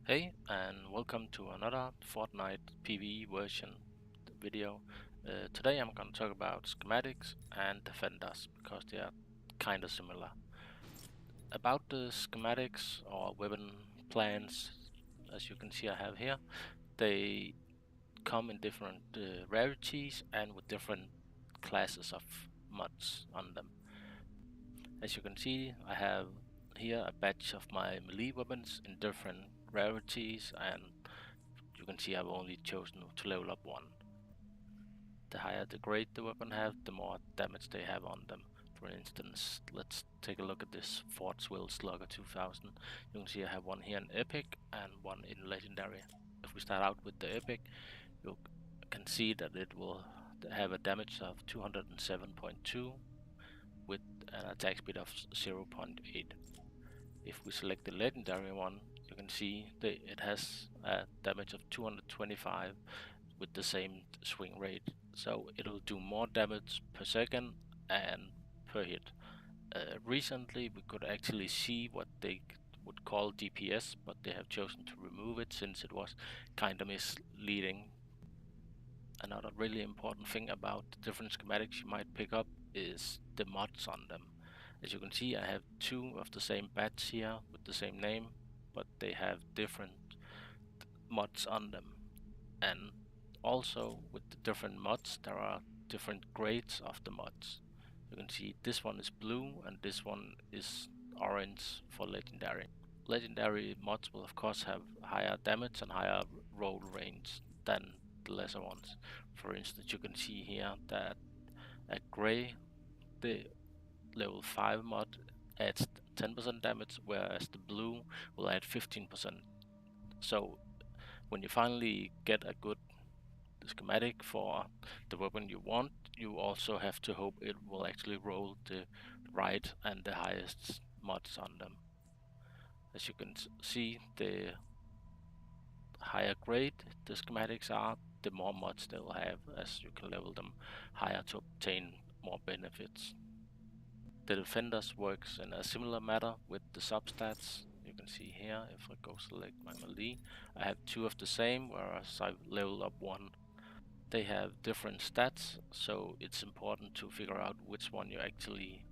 Hey, and welcome to another FortNite PvE version video. Today I'm going to talk about schematics and defenders because they are kind of similar. About the schematics or weapon plans, as you can see I have here, they come in different rarities and with different classes of mods on them. As you can see, I have here a batch of my melee weapons in different rarities, and you can see I've only chosen to level up one. The higher the grade the weapon have, the more damage they have on them. For instance, let's take a look at this Fort's Will Slugger 2000. You can see I have one here in Epic and one in Legendary. If we start out with the Epic, you can see that it will have a damage of 207.2 with an attack speed of 0.8. If we select the Legendary one, you can see that it has a damage of 225 with the same swing rate, so it'll do more damage per second and per hit. Recently we could actually see what they would call DPS, but they have chosen to remove it since it was kind of misleading. Another really important thing about the different schematics you might pick up is the mods on them. As you can see, I have two of the same batch here with the same name, but they have different mods on them. And also with the different mods, there are different grades of the mods. You can see this one is blue and this one is orange for legendary. Legendary mods will of course have higher damage and higher roll range than the lesser ones. For instance, you can see here that a gray, the level 5 mod adds 10% damage, whereas the blue will add 15%. So when you finally get a good schematic for the weapon you want, you also have to hope it will actually roll the right and the highest mods on them. As you can see, the higher grade the schematics are, the more mods they will have, as you can level them higher to obtain more benefits. The defenders works in a similar manner with the substats. You can see here, if I go select my melee, I have two of the same, whereas I've leveled up one. They have different stats, so it's important to figure out which one you actually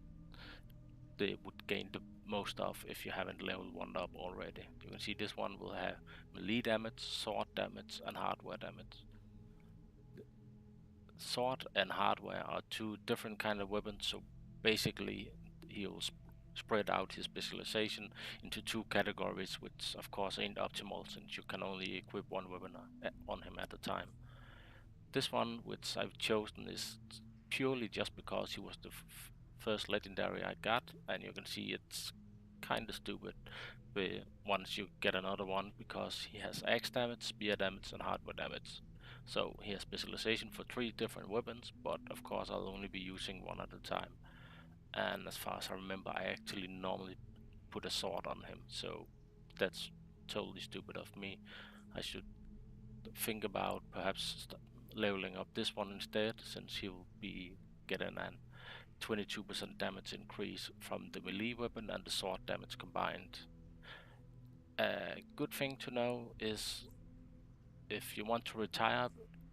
they would gain the most of if you haven't leveled one up already. You can see this one will have melee damage, sword damage, and hardware damage. Sword and hardware are two different kind of weapons, so basically he'll spread out his specialization into two categories, which of course ain't optimal since you can only equip one weapon on him at a time. This one, which I've chosen, is purely just because he was the first legendary I got, and you can see it's kinda stupid once you get another one, because he has axe damage, spear damage, and hardware damage. So he has specialization for 3 different weapons, but of course I'll only be using one at a time. And as far as I remember, I actually normally put a sword on him, so that's totally stupid of me. I should think about perhaps leveling up this one instead, since he'll be getting an 22% damage increase from the melee weapon and the sword damage combined. A good thing to know is if you want to retire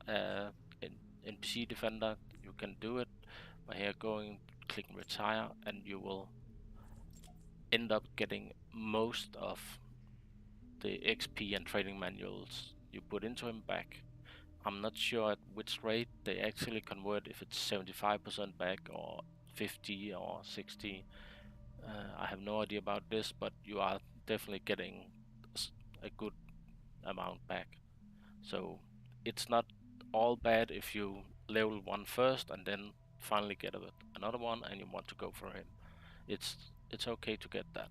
in NPC Defender, you can do it by here clicking retire, and you will end up getting most of the XP and training manuals you put into him back. I'm not sure at which rate they actually convert, if it's 75% back or 50 or 60. I have no idea about this, but you are definitely getting a good amount back. So it's not all bad if you level one first and then finally get another one and you want to go for him. It's okay to get that.